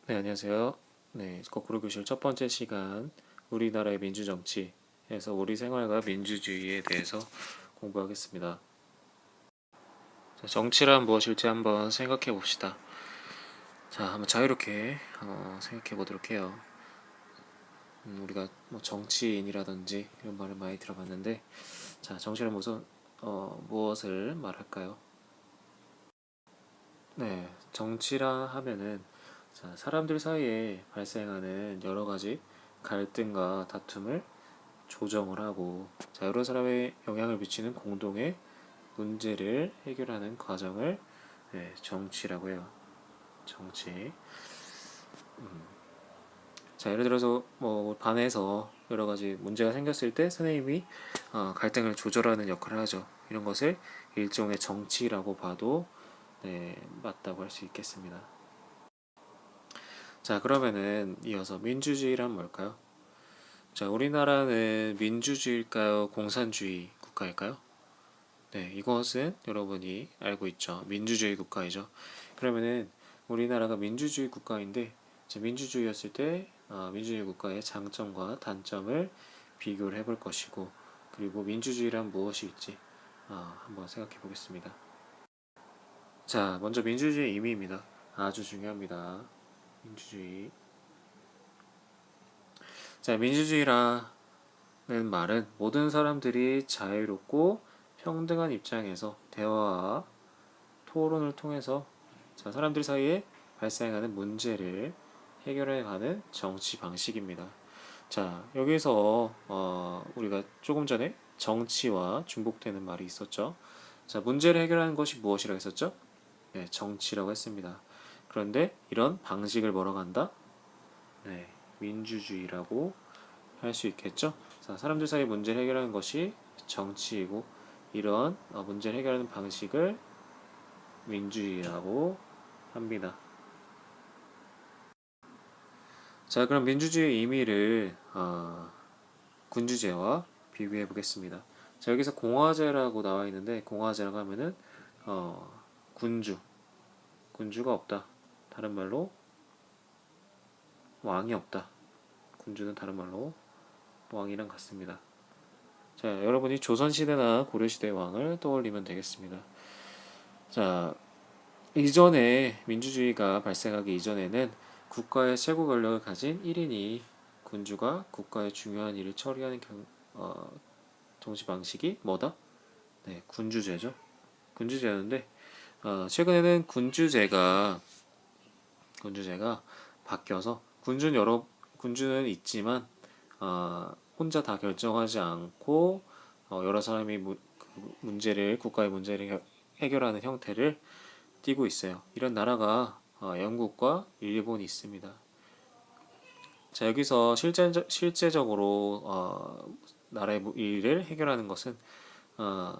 네, 안녕하세요. 네, 거꾸로 교실 첫 번째 시간, 우리나라의 민주정치에서 우리 생활과 민주주의에 대해서 공부하겠습니다. 자, 정치란 무엇일지 한번 생각해 봅시다. 자, 한번 자유롭게 생각해 보도록 해요. 우리가 뭐 정치인이라든지 이런 말을 많이 들어봤는데, 자, 정치란 무엇을 말할까요? 네, 정치라 하면은 자, 사람들 사이에 발생하는 여러 가지 갈등과 다툼을 조정을 하고 자, 여러 사람에 영향을 미치는 공동의 문제를 해결하는 과정을 네, 정치라고 해요. 정치. 자, 예를 들어서 뭐 반에서 여러 가지 문제가 생겼을 때 선생님이 갈등을 조절하는 역할을 하죠. 이런 것을 일종의 정치라고 봐도 네, 맞다고 할 수 있겠습니다. 자, 그러면은 이어서 민주주의란 뭘까요? 자, 우리나라는 민주주의일까요? 공산주의 국가일까요? 네, 이것은 여러분이 알고 있죠. 민주주의 국가이죠. 그러면은 우리나라가 민주주의 국가인데 민주주의였을 때 민주주의 국가의 장점과 단점을 비교를 해볼 것이고 그리고 민주주의란 무엇일지 한번 생각해 보겠습니다. 자, 먼저 민주주의의 의미입니다. 아주 중요합니다. 민주주의. 자, 민주주의라는 말은 모든 사람들이 자유롭고 평등한 입장에서 대화와 토론을 통해서 자, 사람들 사이에 발생하는 문제를 해결해가는 정치 방식입니다. 자, 여기서 우리가 조금 전에 정치와 중복되는 말이 있었죠. 자, 문제를 해결하는 것이 무엇이라고 했었죠? 네, 정치라고 했습니다. 그런데 이런 방식을 뭐라고 한다? 네, 민주주의라고 할 수 있겠죠. 자, 사람들 사이 문제를 해결하는 것이 정치이고 이런 문제를 해결하는 방식을 민주주의라고 합니다. 자, 그럼 민주주의의 의미를 군주제와 비교해 보겠습니다. 자, 여기서 공화제라고 나와 있는데 공화제라고 하면은 어, 군주, 군주가 없다. 다른 말로 왕이 없다. 군주는 다른 말로 왕이랑 같습니다. 자, 여러분이 조선시대나 고려시대 왕을 떠올리면 되겠습니다. 자, 이전에 민주주의가 발생하기 이전에는 국가의 최고 권력을 가진 1인이 군주가 국가의 중요한 일을 처리하는 정치 방식이 뭐다? 네, 군주제죠. 군주제였는데 최근에는 군주제가 바뀌어서 군주는 있지만 혼자 다 결정하지 않고 여러 사람이 국가의 문제를 해결하는 형태를 띠고 있어요. 이런 나라가 영국과 일본이 있습니다. 자, 여기서 실제적으로 나라의 일을 해결하는 것은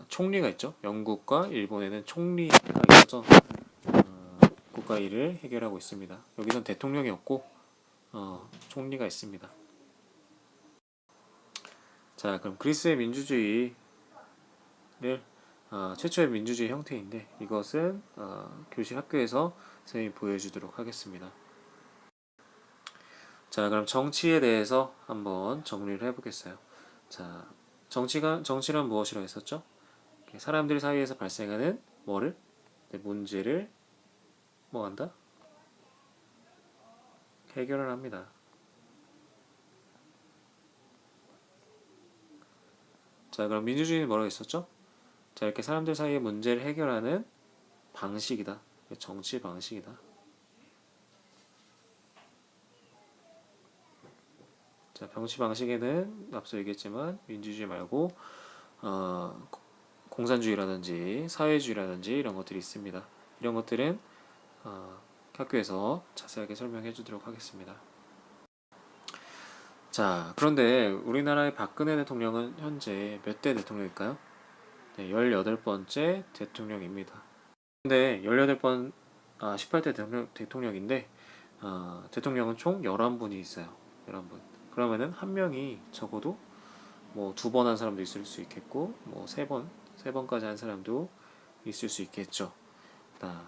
총리가 있죠. 영국과 일본에는 총리가 있어서 국가 일을 해결하고 있습니다. 여기선 대통령이 없고 총리가 있습니다. 자, 그럼 그리스의 민주주의를 최초의 민주주의 형태인데 이것은 교실 학교에서 선생님이 보여주도록 하겠습니다. 자, 그럼 정치에 대해서 한번 정리를 해보겠어요. 자, 정치란 무엇이라고 했었죠? 사람들 사이에서 발생하는 뭐를? 네, 문제를 뭐 한다? 해결을 합니다. 자, 그럼 민주주의는 뭐라고 했었죠? 자, 이렇게 사람들 사이의 문제를 해결하는 방식이다. 정치 방식이다. 자, 정치 방식에는 앞서 얘기했지만 민주주의 말고 어, 공산주의라든지 사회주의라든지 이런 것들이 있습니다. 이런 것들은 어, 학교에서 자세하게 설명해 주도록 하겠습니다. 자, 그런데 우리나라의 박근혜 대통령은 현재 몇 대 대통령일까요? 네, 18번째 대통령입니다. 근데 18대 대통령인데 대통령은 총 11분이 있어요. 11분. 그러면은 한 명이 적어도 뭐 2번 한 사람도 있을 수 있겠고 뭐 3번까지 한 사람도 있을 수 있겠죠. 자,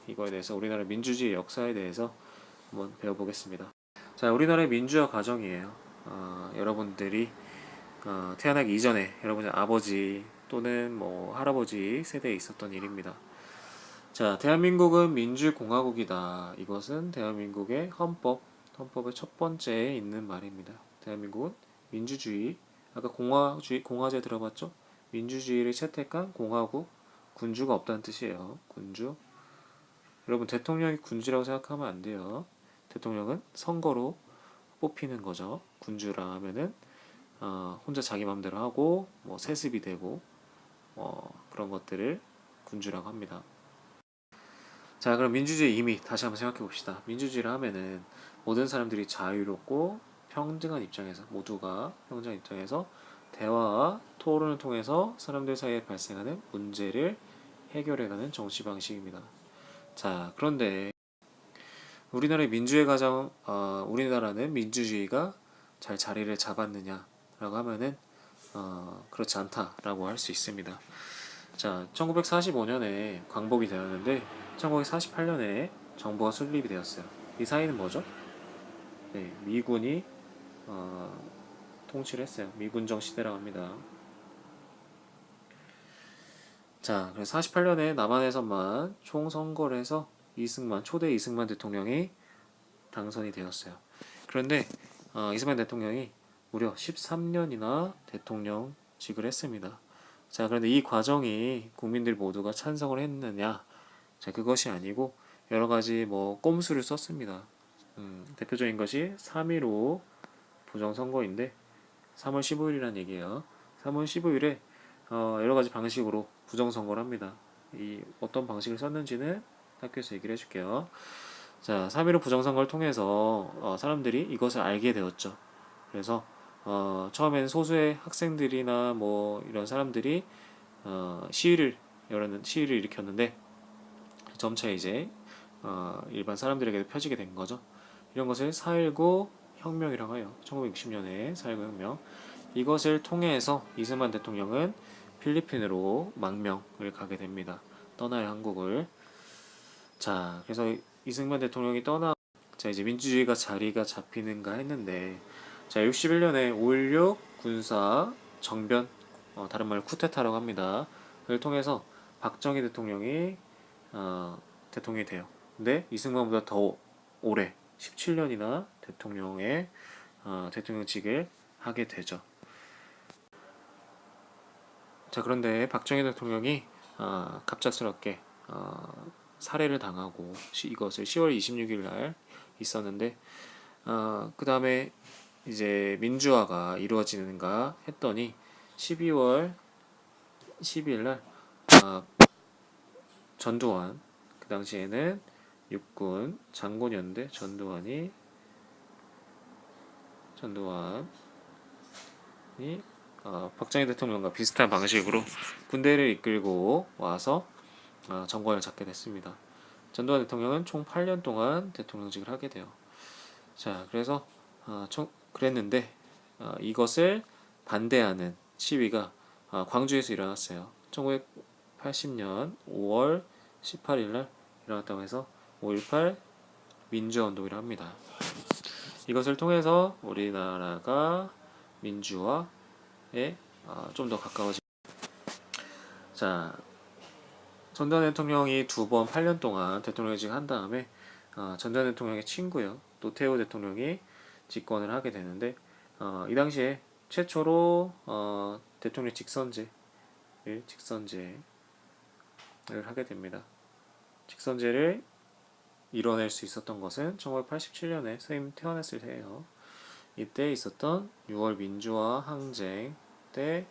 이거에 대해서 우리나라 민주주의 역사에 대해서 한번 배워보겠습니다. 자, 우리나라의 민주화 과정이에요. 여러분들이 태어나기 이전에 여러분의 아버지 또는 뭐 할아버지 세대에 있었던 일입니다. 자, 대한민국은 민주공화국이다. 이것은 대한민국의 헌법의 첫 번째에 있는 말입니다. 대한민국은 민주주의, 아까 공화제 들어봤죠? 민주주의를 채택한 공화국, 군주가 없다는 뜻이에요. 군주. 여러분, 대통령이 군주라고 생각하면 안 돼요. 대통령은 선거로 뽑히는 거죠. 군주라 하면은 혼자 자기 맘대로 하고 뭐 세습이 되고 그런 것들을 군주라고 합니다. 자, 그럼 민주주의 의미 다시 한번 생각해 봅시다. 민주주의라 하면은 모든 사람들이 자유롭고 평등한 입장에서 모두가 평등한 입장에서 대화와 토론을 통해서 사람들 사이에 발생하는 문제를 해결해가는 정치 방식입니다. 자, 그런데 우리나라는 민주주의가 잘 자리를 잡았느냐라고 하면은 그렇지 않다라고 할 수 있습니다. 자, 1945년에 광복이 되었는데 1948년에 정부가 수립이 되었어요. 이 사이는 뭐죠? 네, 미군이 통치를 했어요. 미군정 시대라고 합니다. 자, 그래서 48년에 남한에서만 총선거를 해서 초대 이승만 대통령이 당선이 되었어요. 그런데 이승만 대통령이 무려 13년이나 대통령직을 했습니다. 자, 그런데 이 과정이 국민들 모두가 찬성을 했느냐? 자, 그것이 아니고 여러 가지 뭐 꼼수를 썼습니다. 대표적인 것이 3.15 부정선거인데 3월 15일이란 얘기예요. 3월 15일에 여러 가지 방식으로 부정선거를 합니다. 이 어떤 방식을 썼는지는 학교에서 얘기를 해줄게요. 자, 3.15 부정선거를 통해서 사람들이 이것을 알게 되었죠. 그래서 처음에는 소수의 학생들이나 뭐 이런 사람들이 시위를 일으켰는데 점차 이제 일반 사람들에게도 펴지게 된 거죠. 이런 것을 4.19 혁명이라고 해요. 1960년에 4.19 혁명. 이것을 통해서 이승만 대통령은 필리핀으로 망명을 가게 됩니다. 떠나요, 한국을. 자, 그래서 이승만 대통령이 자, 이제 민주주의가 자리가 잡히는가 했는데, 자, 61년에 5.16 군사 정변, 다른 말로 쿠데타라고 합니다. 그를 통해서 박정희 대통령이 대통령이 돼요. 근데 이승만보다 더 오래 17년이나 대통령직을 하게 되죠. 자, 그런데 박정희 대통령이 갑작스럽게 살해를 당하고 이것을 10월 26일 날 있었는데 그 다음에 이제 민주화가 이루어지는가 했더니 12월 12일 날 전두환, 그 당시에는 육군 장군이었는데 전두환이 박정희 대통령과 비슷한 방식으로 군대를 이끌고 와서 정권을 잡게 됐습니다. 전두환 대통령은 총 8년 동안 대통령직을 하게 돼요. 자, 그래서 그랬는데 이것을 반대하는 시위가 광주에서 일어났어요. 1980년 5월 18일 날 일어났다고 해서 5.18 민주화운동이라 합니다. 이것을 통해서 우리나라가 민주화에 좀 더 가까워집니다. 자, 전두환 대통령이 2번 8년 동안 대통령직 한 다음에 전두환 대통령의 친구요 노태우 대통령이 집권을 하게 되는데 이 당시에 최초로 대통령 직선제를 하게 됩니다. 직선제를 이뤄낼 수 있었던 것은 1987년에 선생님 태어났을 때예요. 이때 있었던 6월 민주화 항쟁 때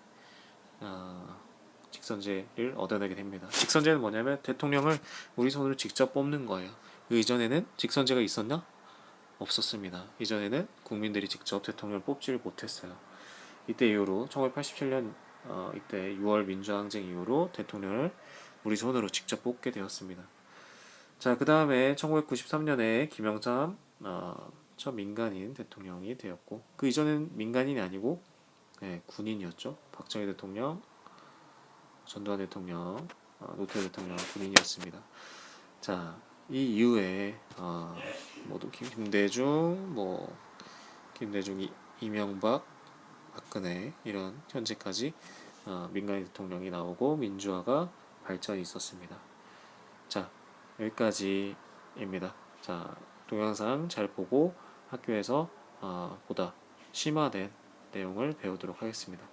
직선제를 얻어내게 됩니다. 직선제는 뭐냐면 대통령을 우리 손으로 직접 뽑는 거예요. 그 이전에는 직선제가 있었나? 없었습니다. 이전에는 국민들이 직접 대통령을 뽑지를 못했어요. 이때 이후로 1987년 이때 6월 민주항쟁 이후로 대통령을 우리 손으로 직접 뽑게 되었습니다. 자, 그 다음에 1993년에 김영삼 첫 민간인 대통령이 되었고 그 이전엔 민간인이 아니고 군인이었죠. 박정희 대통령, 전두환 대통령, 노태우 대통령 군인이었습니다. 자, 이 이후에 모두 김대중, 이명박, 박근혜 이런 현재까지 민간인 대통령이 나오고 민주화가 발전이 있었습니다. 자, 여기까지입니다. 자, 동영상 잘 보고 학교에서 보다 심화된 내용을 배우도록 하겠습니다.